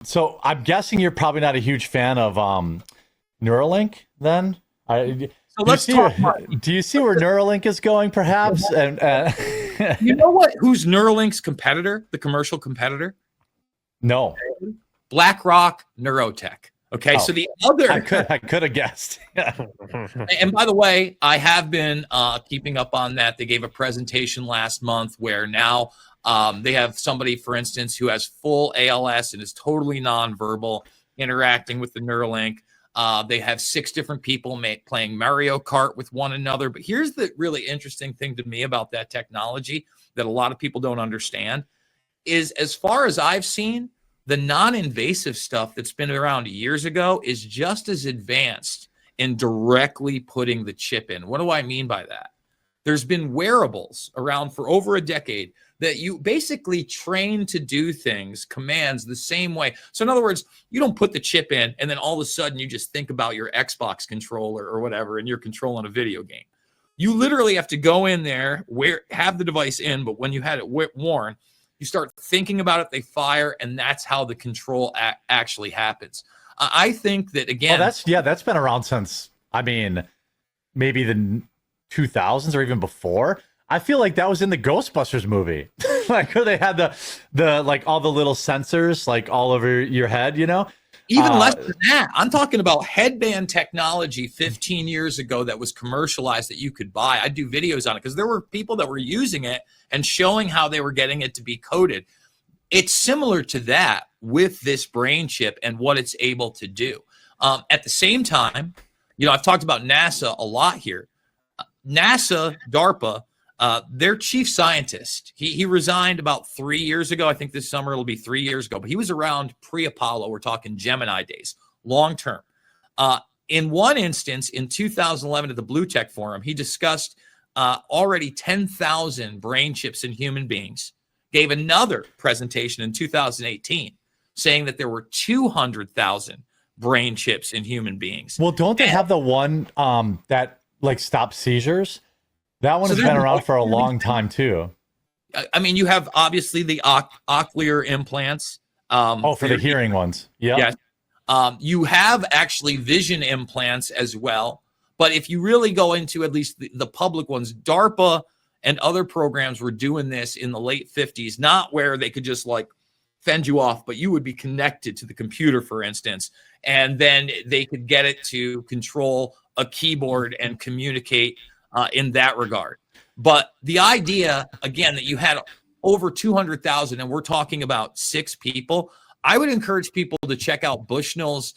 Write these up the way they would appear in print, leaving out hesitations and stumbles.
So I'm guessing you're probably not a huge fan of Neuralink then? So let's talk. Do you see where Neuralink is going, perhaps? And you know what? Who's Neuralink's competitor? The commercial competitor? No. BlackRock Neurotech. Okay, so the other I could have guessed. And by the way, I have been keeping up on that. They gave a presentation last month where now they have somebody, for instance, who has full ALS and is totally nonverbal, interacting with the Neuralink. They have 6 different people playing Mario Kart with one another. But here's the really interesting thing to me about that technology that a lot of people don't understand is, as far as I've seen, the non-invasive stuff that's been around years ago is just as advanced in directly putting the chip in. What do I mean by that? There's been wearables around for over a decade that you basically train to do things, commands the same way. So in other words, you don't put the chip in and then all of a sudden you just think about your Xbox controller or whatever and you're controlling a video game. You literally have to go in there, have the device in, but when you had it worn, you start thinking about it, they fire, and that's how the control actually happens. I think that, again... that's been around since, maybe the 2000s or even before. I feel like that was in the Ghostbusters movie. Like, where they had the like all the little sensors like all over your head, Even less than that. I'm talking about headband technology 15 years ago that was commercialized that you could buy. I do videos on it because there were people that were using it and showing how they were getting it to be coded. It's similar to that with this brain chip and what it's able to do. At the same time, I've talked about NASA a lot here. NASA, DARPA, their chief scientist, he resigned about 3 years ago. I think this summer it'll be 3 years ago, but he was around pre-Apollo. We're talking Gemini days, long term. In one instance, in 2011 at the Blue Tech Forum, he discussed already 10,000 brain chips in human beings, gave another presentation in 2018 saying that there were 200,000 brain chips in human beings. Well, don't they have the one that like stops seizures? That one has been around for a long time too. You have obviously the cochlear implants. For the hearing ones. Yeah. Yes. You have actually vision implants as well. But if you really go into at least the public ones, DARPA and other programs were doing this in the late 50s, not where they could just like fend you off, but you would be connected to the computer, for instance, and then they could get it to control a keyboard and communicate in that regard. But the idea, again, that you had over 200,000, and we're talking about 6 people, I would encourage people to check out Bushnell's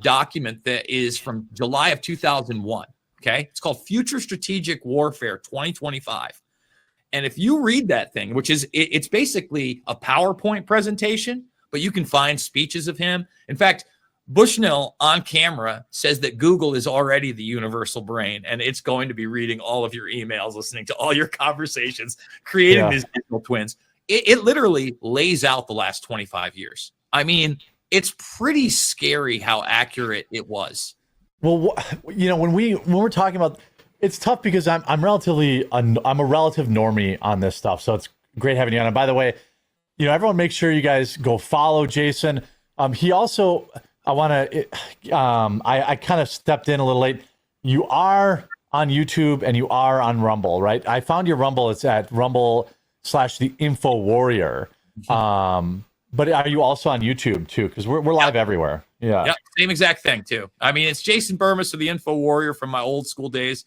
document that is from July of 2001. Okay, it's called Future Strategic Warfare 2025. And if you read that thing, which is it's basically a PowerPoint presentation, but you can find speeches of him. In fact, Bushnell on camera says that Google is already the universal brain, and it's going to be reading all of your emails, listening to all your conversations, creating these digital twins. It literally lays out the last 25 years. It's pretty scary how accurate it was. Well, when we're talking about, it's tough because I'm a relative normie on this stuff, so it's great having you on. And by the way, everyone make sure you guys go follow Jason. He also, I kind of stepped in a little late. You are on YouTube and you are on Rumble, right? I found your Rumble. It's at Rumble/The Info Warrior. But are you also on YouTube too? Because we're live everywhere. Yeah. Yep. Same exact thing too. It's Jason Bermas of the Info Warrior from my old school days.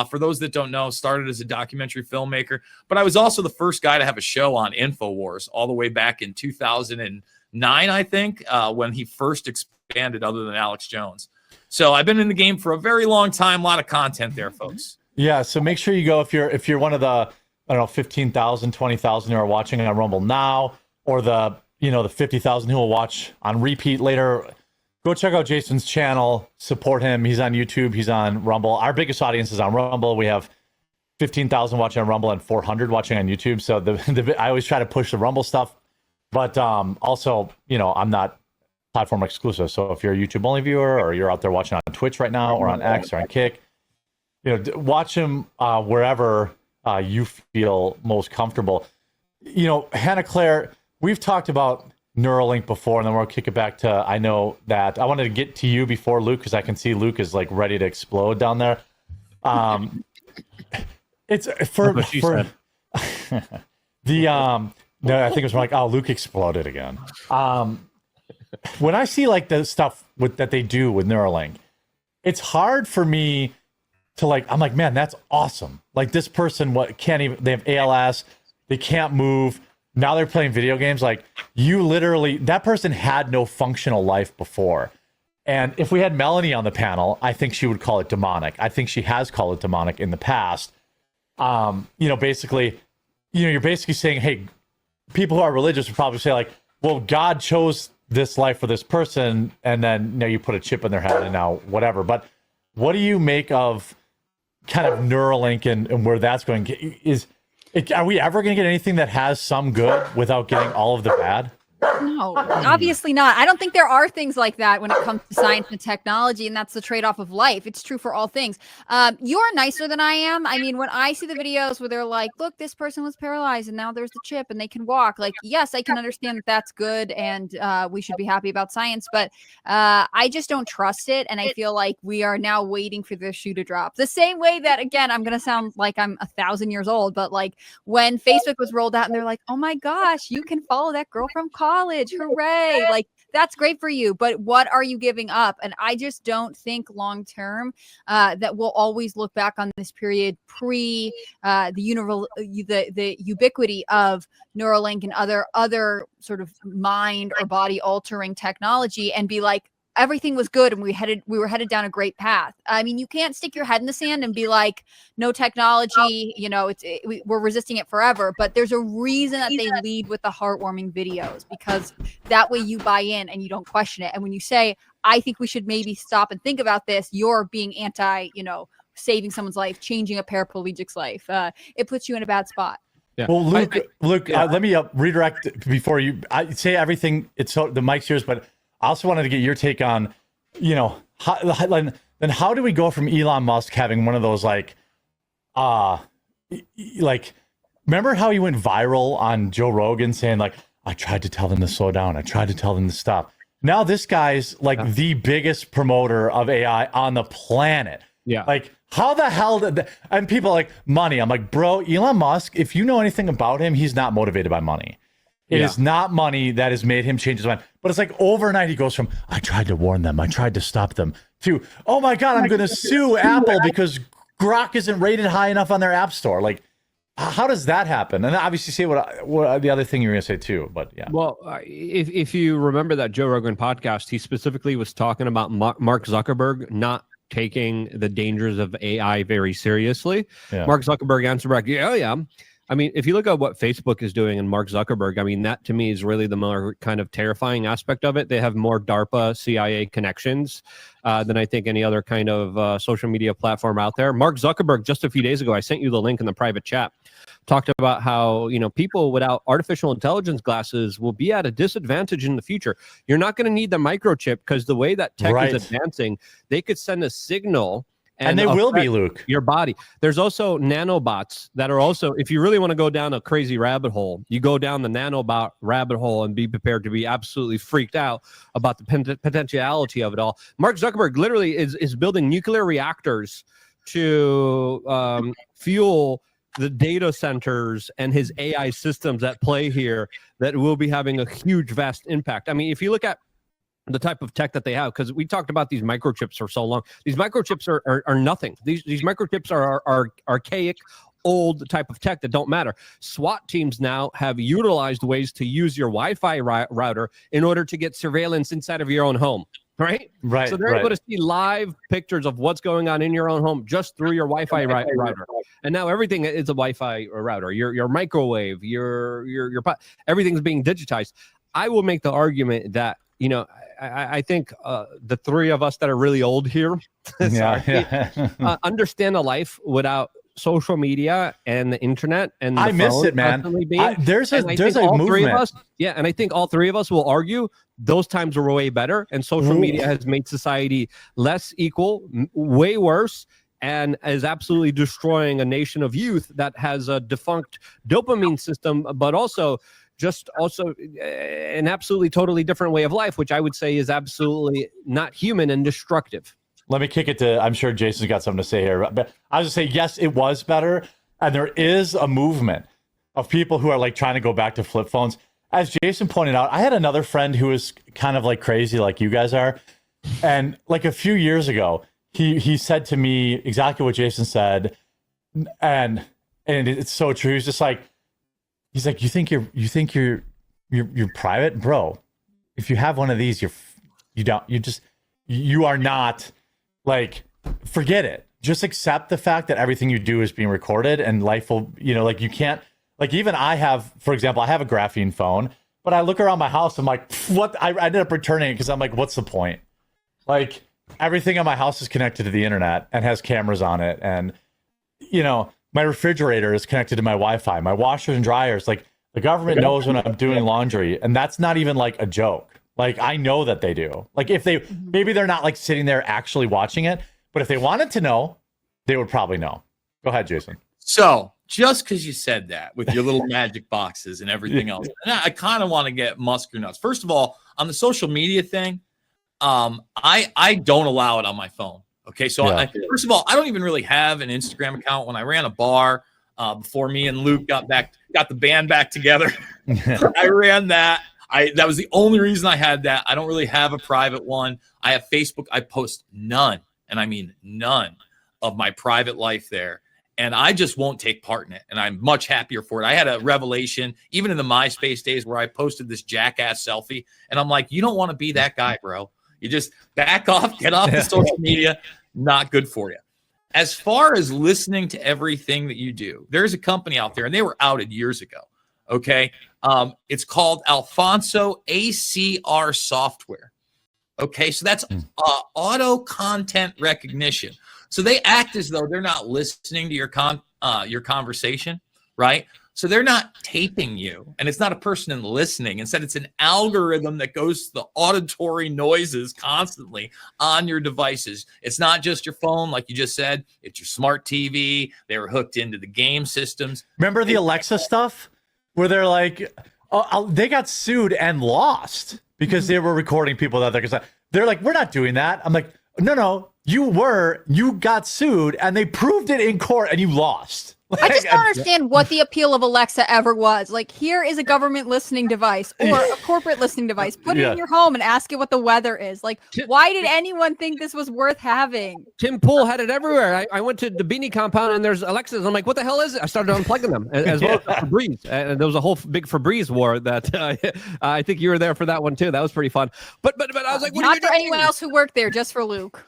For those that don't know, started as a documentary filmmaker, but I was also the first guy to have a show on InfoWars all the way back in 2009, I think, when he first expanded other than Alex Jones. So I've been in the game for a very long time. A lot of content there, folks. Yeah. So make sure you go if you're one of the 15,000, 20,000 who are watching on Rumble now, or the 50,000 who will watch on repeat later. Go check out Jason's channel, support him. He's on YouTube, he's on Rumble. Our biggest audience is on Rumble. We have 15,000 watching on Rumble and 400 watching on YouTube. So I always try to push the Rumble stuff, but also, I'm not platform exclusive. So if you're a YouTube only viewer, or you're out there watching on Twitch right now, or on X, or on Kick, watch him wherever you feel most comfortable. Hannah Claire, we've talked about Neuralink before, and then we'll kick it back to, I know that I wanted to get to you before Luke, because I can see Luke is like ready to explode down there. It's for the no, I think it was like, oh, Luke exploded again. When I see like the stuff that they do with Neuralink, it's hard for me to like, I'm like, man, that's awesome. Like this person, can't even, they have ALS, they can't move. Now they're playing video games. Like you literally, that person had no functional life before. And if we had Melanie on the panel, I think she would call it demonic. I think she has called it demonic in the past. Basically, you're basically saying, hey, people who are religious would probably say like, well, God chose this life for this person. And then you put a chip in their head and now whatever. But what do you make of kind of Neuralink and where that's going? Are we ever going to get anything that has some good without getting all of the bad? No, obviously not. I don't think there are things like that when it comes to science and technology, and that's the trade-off of life. It's true for all things. You're nicer than I am. I mean, when I see the videos where they're like, look, this person was paralyzed and now there's the chip and they can walk. Like, yes, I can understand that that's good and we should be happy about science, but I just don't trust it. And I feel like we are now waiting for the shoe to drop. The same way that, again, I'm going to sound like I'm 1,000 years old, but like when Facebook was rolled out and they're like, oh my gosh, you can follow that girl from college. Hooray. Like that's great for you. But what are you giving up? And I just don't think long term that we'll always look back on this period pre the ubiquity of Neuralink and other sort of mind or body altering technology and be like, everything was good and we were headed down a great path. I mean, you can't stick your head in the sand and be like, no technology, we're resisting it forever. But there's a reason that they lead with the heartwarming videos, because that way you buy in and you don't question it. And when you say, I think we should maybe stop and think about this, you're being anti, saving someone's life, changing a paraplegic's life. It puts you in a bad spot. Yeah. Well, Luke, let me redirect before I say everything. The mic's yours, but I also wanted to get your take on, how do we go from Elon Musk having one of those remember how he went viral on Joe Rogan saying like, I tried to tell them to slow down. I tried to tell them to stop. Now this guy's the biggest promoter of AI on the planet. Yeah. Like how the hell and people are like money. I'm like, bro, Elon Musk, if you know anything about him, he's not motivated by money. It is not money that has made him change his mind. But it's like overnight he goes from, I tried to warn them, I tried to stop them, to, oh my God, I'm going to sue Apple because Grok isn't rated high enough on their app store. Like, how does that happen? And obviously say what the other thing you're going to say too, but yeah. Well, if you remember that Joe Rogan podcast, he specifically was talking about Mark Zuckerberg not taking the dangers of AI very seriously. Yeah. Mark Zuckerberg answered back, yeah. I mean, if you look at what Facebook is doing and Mark Zuckerberg, I mean, that to me is really the more kind of terrifying aspect of it. They have more DARPA, CIA connections than I think any other kind of social media platform out there. Mark Zuckerberg, just a few days ago, I sent you the link in the private chat, talked about how, people without artificial intelligence glasses will be at a disadvantage in the future. You're not going to need the microchip because the way that tech is advancing, they could send a signal and they will be, Luke. Your body. There's also nanobots that are also, if you really want to go down a crazy rabbit hole, you go down the nanobot rabbit hole and be prepared to be absolutely freaked out about the potentiality of it all. Mark Zuckerberg literally is building nuclear reactors to fuel the data centers and his AI systems at play here that will be having a huge, vast impact. I mean, if you look at the type of tech that they have, because we talked about these microchips for so long. These microchips are nothing. These microchips are archaic, old type of tech that don't matter. SWAT teams now have utilized ways to use your Wi-Fi router in order to get surveillance inside of your own home. Right. So they're able to see live pictures of what's going on in your own home just through your Wi-Fi router. And now everything is a Wi-Fi router. Your microwave, your everything's being digitized. I will make the argument that I think the three of us that are really old here understand a life without social media and the internet and the I miss it, man. There's a movement. And I think all three of us will argue those times were way better, and social media has made society less equal, way worse, and is absolutely destroying a nation of youth that has a defunct dopamine system, but also just also an absolutely totally different way of life, which I would say is absolutely not human and destructive. Let me kick it to, I'm sure Jason's got something to say here, but I was just say, yes, it was better. And there is a movement of people who are like trying to go back to flip phones. As Jason pointed out, I had another friend who was kind of like crazy like you guys are. And like a few years ago, he said to me exactly what Jason said. And it's so true. He's just like, he's like, you think you're private, bro? If you have one of these, you are not, like, forget it. Just accept the fact that everything you do is being recorded, and life will, like, you can't, like, even I have, for example, I have a graphene phone, but I look around my house, I'm like, what? I ended up returning it because I'm like, what's the point? Like, everything in my house is connected to the internet and has cameras on it, and my refrigerator is connected to my Wi-Fi. My washers and dryers, like, the government knows when I'm doing laundry, and that's not even like a joke. Like, I know that they do. Like, if they, maybe they're not like sitting there actually watching it, but if they wanted to know, they would probably know. Go ahead, Jason. So just because you said that with your little magic boxes and everything else, and I kind of want to get Musker nuts. First of all, on the social media thing, I don't allow it on my phone. Okay, so first of all, I don't even really have an Instagram account. When I ran a bar before me and Luke got the band back together, I ran that. That was the only reason I had that. I don't really have a private one. I have Facebook. I post none, and I mean none, of my private life there. And I just won't take part in it. And I'm much happier for it. I had a revelation, even in the MySpace days, where I posted this jackass selfie. And I'm like, you don't want to be that guy, bro. You just back off, get off the social media. Not good for you. As far as listening to everything that you do, there's a company out there, and they were outed years ago. Okay. It's called Alfonso ACR Software. Okay. So that's auto content recognition. So they act as though they're not listening to your conversation, right? So they're not taping you, and it's not a person listening. Instead, it's an algorithm that goes to the auditory noises constantly on your devices. It's not just your phone, like you just said. It's your smart TV. They were hooked into the game systems. Remember the Alexa stuff where they're like, they got sued and lost because they were recording people that they're like, we're not doing that. I'm like, no, you got sued, and they proved it in court, and you lost. I just don't understand what the appeal of Alexa ever was. Like, here is a government listening device or a corporate listening device. Put it in your home and ask it what the weather is. Like, why did anyone think this was worth having? Tim Pool had it everywhere. I went to the Beanie compound, and there's Alexas. I'm like, what the hell is it? I started unplugging them, as well as Febreze. And there was a whole big Febreze war that I think you were there for that one too. That was pretty fun. But I was like, what not are you for doing? anyone else who worked there, just for Luke.